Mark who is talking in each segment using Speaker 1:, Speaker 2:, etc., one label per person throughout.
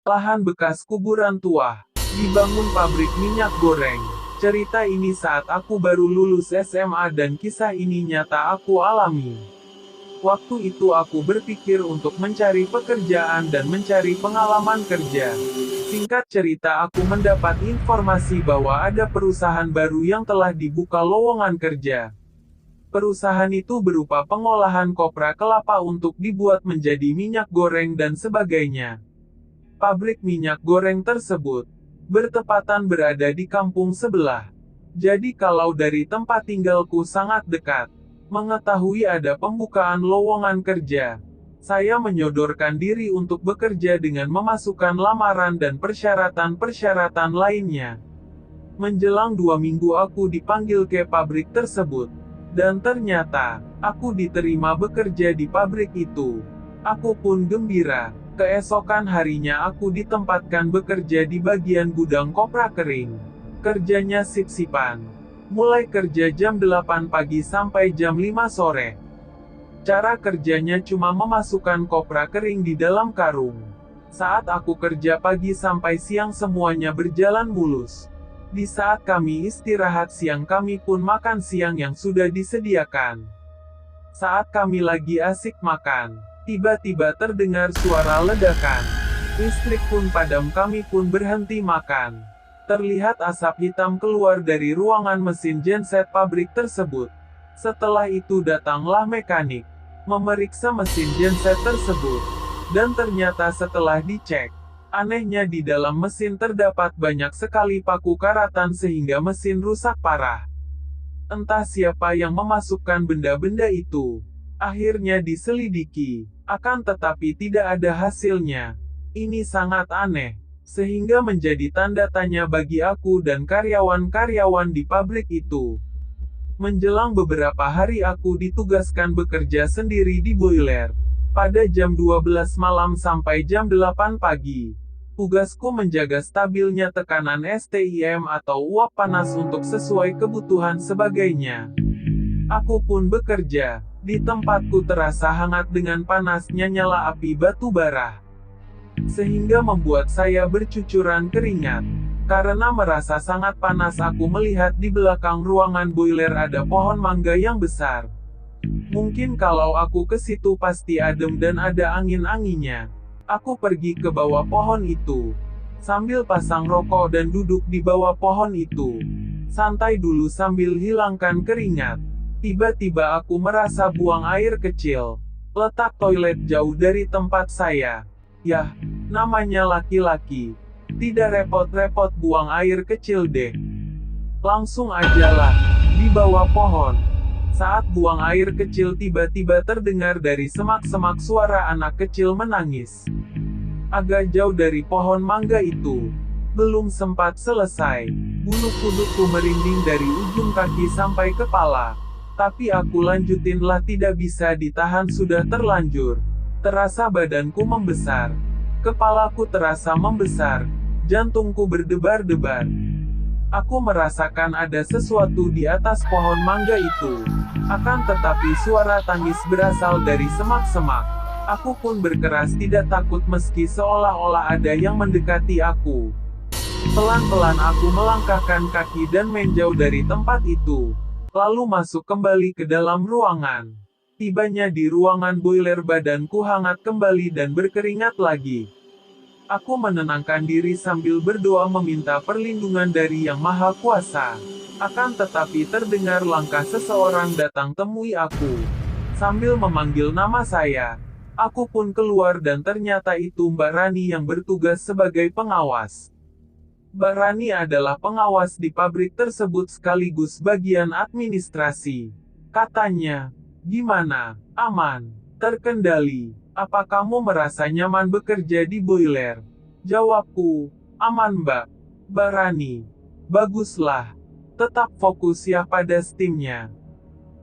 Speaker 1: Lahan bekas kuburan tua. Dibangun pabrik minyak goreng. Cerita ini saat aku baru lulus SMA dan kisah ini nyata aku alami. Waktu itu aku berpikir untuk mencari pekerjaan dan mencari pengalaman kerja. Singkat cerita aku mendapat informasi bahwa ada perusahaan baru yang telah dibuka lowongan kerja. Perusahaan itu berupa pengolahan kopra kelapa untuk dibuat menjadi minyak goreng dan sebagainya. Pabrik minyak goreng tersebut bertepatan berada di kampung sebelah. Jadi kalau dari tempat tinggalku sangat dekat, mengetahui ada pembukaan lowongan kerja, saya menyodorkan diri untuk bekerja dengan memasukkan lamaran dan persyaratan-persyaratan lainnya. Menjelang 2 minggu aku dipanggil ke pabrik tersebut. Dan ternyata, aku diterima bekerja di pabrik itu. Aku pun gembira. Keesokan harinya aku ditempatkan bekerja di bagian gudang kopra kering. Kerjanya sip-sipan. Mulai kerja jam 8 pagi sampai jam 5 sore. Cara kerjanya cuma memasukkan kopra kering di dalam karung. Saat aku kerja pagi sampai siang semuanya berjalan mulus. Di saat kami istirahat siang kami pun makan siang yang sudah disediakan. Saat kami lagi asik makan, tiba-tiba terdengar suara ledakan. Listrik pun padam kami pun berhenti makan. Terlihat asap hitam keluar dari ruangan mesin genset pabrik tersebut. Setelah itu datanglah mekanik, memeriksa mesin genset tersebut. Dan ternyata setelah dicek, anehnya di dalam mesin terdapat banyak sekali paku karatan sehingga mesin rusak parah. Entah siapa yang memasukkan benda-benda itu. Akhirnya diselidiki, akan tetapi tidak ada hasilnya. Ini sangat aneh, sehingga menjadi tanda tanya bagi aku dan karyawan-karyawan di pabrik itu. Menjelang beberapa hari aku ditugaskan bekerja sendiri di boiler. Pada jam 12 malam sampai jam 8 pagi. Tugasku menjaga stabilnya tekanan STIM atau uap panas untuk sesuai kebutuhan sebagainya. Aku pun bekerja. Di tempatku terasa hangat dengan panasnya nyala api batu bara. Sehingga membuat saya bercucuran keringat. Karena merasa sangat panas aku melihat di belakang ruangan boiler ada pohon mangga yang besar. Mungkin kalau aku ke situ pasti adem dan ada angin-anginnya. Aku pergi ke bawah pohon itu, sambil pasang rokok dan duduk di bawah pohon itu. Santai dulu sambil hilangkan keringat. Tiba-tiba aku merasa buang air kecil. Letak toilet jauh dari tempat saya. Yah, namanya laki-laki. Tidak repot-repot buang air kecil deh. Langsung ajalah, di bawah pohon. Saat buang air kecil tiba-tiba terdengar dari semak-semak suara anak kecil menangis. Agak jauh dari pohon mangga itu. Belum sempat selesai. Bulu kudukku merinding dari ujung kaki sampai kepala. Tapi aku lanjutinlah tidak bisa ditahan sudah terlanjur. Terasa badanku membesar. Kepalaku terasa membesar. Jantungku berdebar-debar. Aku merasakan ada sesuatu di atas pohon mangga itu. Akan tetapi suara tangis berasal dari semak-semak. Aku pun berkeras tidak takut meski seolah-olah ada yang mendekati aku. Pelan-pelan aku melangkahkan kaki dan menjauh dari tempat itu. Lalu masuk kembali ke dalam ruangan. Tibanya di ruangan boiler badanku hangat kembali dan berkeringat lagi. Aku menenangkan diri sambil berdoa meminta perlindungan dari Yang Maha Kuasa. Akan tetapi terdengar langkah seseorang datang temui aku. Sambil memanggil nama saya. Aku pun keluar dan ternyata itu Mbak Rani yang bertugas sebagai pengawas. Mbak Rani adalah pengawas di pabrik tersebut sekaligus bagian administrasi. Katanya, "Gimana? Aman? Terkendali? Apa kamu merasa nyaman bekerja di boiler?" Jawabku, "Aman Mbak. Mbak Rani. Baguslah. Tetap fokus ya pada steamnya.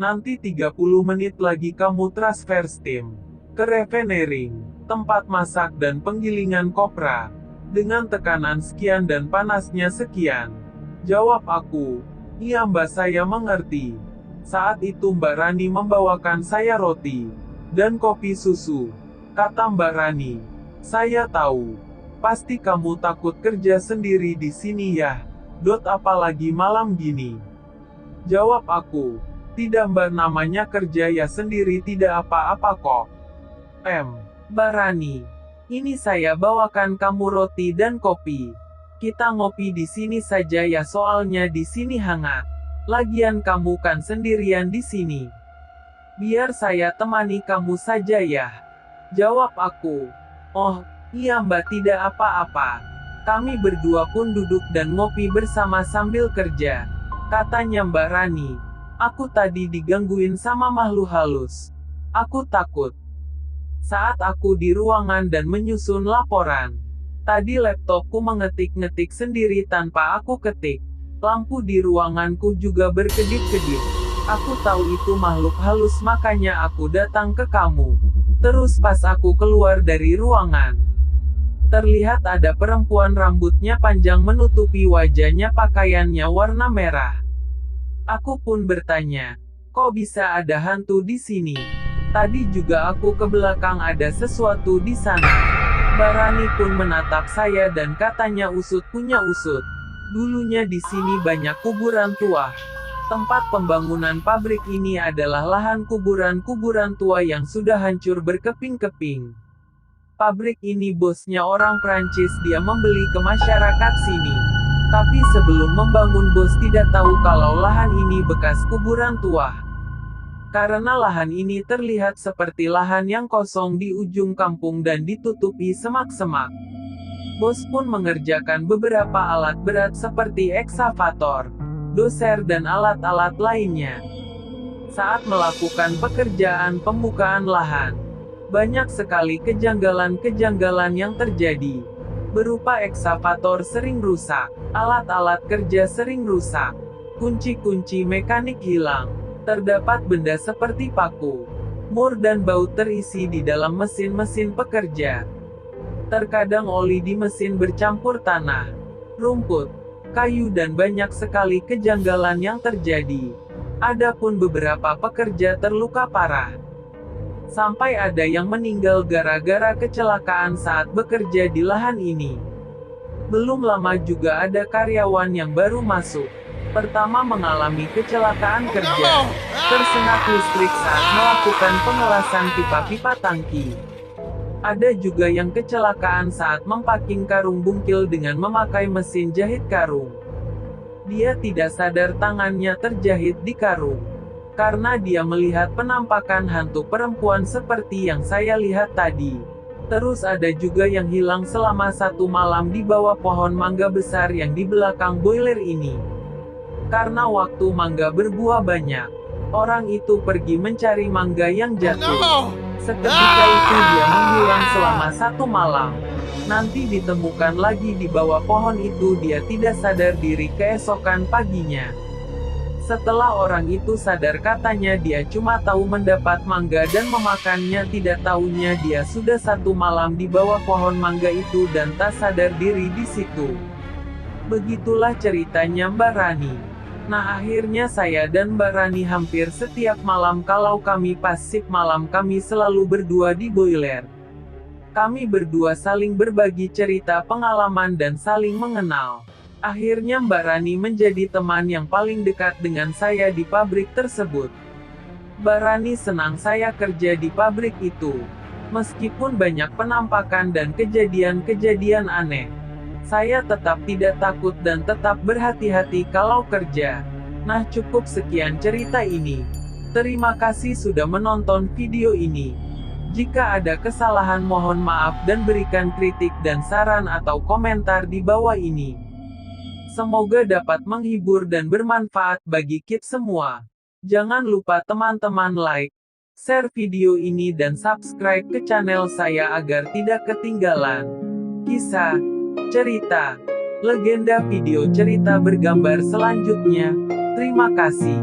Speaker 1: Nanti 30 menit lagi kamu transfer steam ke refinery, tempat masak dan penggilingan kopra. Dengan tekanan sekian dan panasnya sekian." Jawab aku, "Iya Mbak, saya mengerti." Saat itu Mbak Rani membawakan saya roti dan kopi susu. Kata Mbak Rani, "Saya tahu. Pasti kamu takut kerja sendiri di sini ya. Apalagi malam gini. Jawab aku. Tidak mbak, namanya kerja ya sendiri, tidak apa-apa kok.
Speaker 2: Mbak Rani, ini saya bawakan kamu roti dan kopi. Kita ngopi di sini saja ya, soalnya di sini hangat. Lagian kamu kan sendirian di sini. Biar saya temani kamu saja ya. Jawab aku. Oh, iya mbak, tidak apa-apa. Kami berdua pun duduk dan ngopi bersama sambil kerja. Katanya Mbak Rani. Aku tadi digangguin sama makhluk halus. Aku takut. Saat aku di ruangan dan menyusun laporan. Tadi laptopku mengetik-ngetik sendiri tanpa aku ketik. Lampu di ruanganku juga berkedip-kedip. Aku tahu itu makhluk halus, makanya aku datang ke kamu. Terus pas aku keluar dari ruangan, terlihat ada perempuan rambutnya panjang menutupi wajahnya, pakaiannya warna merah. Aku pun bertanya, kok bisa ada hantu di sini? Tadi juga aku ke belakang, ada sesuatu di sana. Mbak Rani pun menatap saya dan katanya, usut punya usut. Dulunya di sini banyak kuburan tua. Tempat pembangunan pabrik ini adalah lahan kuburan-kuburan tua yang sudah hancur berkeping-keping. Pabrik ini bosnya orang Prancis, dia membeli ke masyarakat sini. Tapi sebelum membangun bos tidak tahu kalau lahan ini bekas kuburan tua. Karena lahan ini terlihat seperti lahan yang kosong di ujung kampung dan ditutupi semak-semak. Bos pun mengerjakan beberapa alat berat seperti ekskavator, doser dan alat-alat lainnya. Saat melakukan pekerjaan pembukaan lahan, banyak sekali kejanggalan-kejanggalan yang terjadi. Berupa ekskavator sering rusak, alat-alat kerja sering rusak, kunci-kunci mekanik hilang, terdapat benda seperti paku, mur dan baut terisi di dalam mesin-mesin pekerja. Terkadang oli di mesin bercampur tanah, rumput, kayu dan banyak sekali kejanggalan yang terjadi. Adapun beberapa pekerja terluka parah. Sampai ada yang meninggal gara-gara kecelakaan saat bekerja di lahan ini. Belum lama juga ada karyawan yang baru masuk. Pertama mengalami kecelakaan kerja, tersengat listrik saat melakukan pengelasan pipa-pipa tangki. Ada juga yang kecelakaan saat mempacking karung bungkil dengan memakai mesin jahit karung. Dia tidak sadar tangannya terjahit di karung. Karena dia melihat penampakan hantu perempuan seperti yang saya lihat tadi. Terus ada juga yang hilang selama 1 malam di bawah pohon mangga besar yang di belakang boiler ini. Karena waktu mangga berbuah banyak, orang itu pergi mencari mangga yang jatuh. Seketika itu dia menghilang selama 1 malam. Nanti ditemukan lagi di bawah pohon itu, dia tidak sadar diri keesokan paginya. Setelah orang itu sadar, katanya dia cuma tahu mendapat mangga dan memakannya, tidak tahunya dia sudah 1 malam di bawah pohon mangga itu dan tak sadar diri di situ. Begitulah ceritanya Mbak Rani. Nah, akhirnya saya dan Mbak Rani hampir setiap malam kalau kami pas shift malam kami selalu berdua di boiler. Kami berdua saling berbagi cerita pengalaman dan saling mengenal. Akhirnya Mbak Rani menjadi teman yang paling dekat dengan saya di pabrik tersebut. Mbak Rani senang saya kerja di pabrik itu. Meskipun banyak penampakan dan kejadian-kejadian aneh, saya tetap tidak takut dan tetap berhati-hati kalau kerja. Nah, cukup sekian cerita ini. Terima kasih sudah menonton video ini. Jika ada kesalahan mohon maaf dan berikan kritik dan saran atau komentar di bawah ini. Semoga dapat menghibur dan bermanfaat bagi kita semua. Jangan lupa teman-teman like, share video ini dan subscribe ke channel saya agar tidak ketinggalan kisah, cerita, legenda video cerita bergambar selanjutnya. Terima kasih.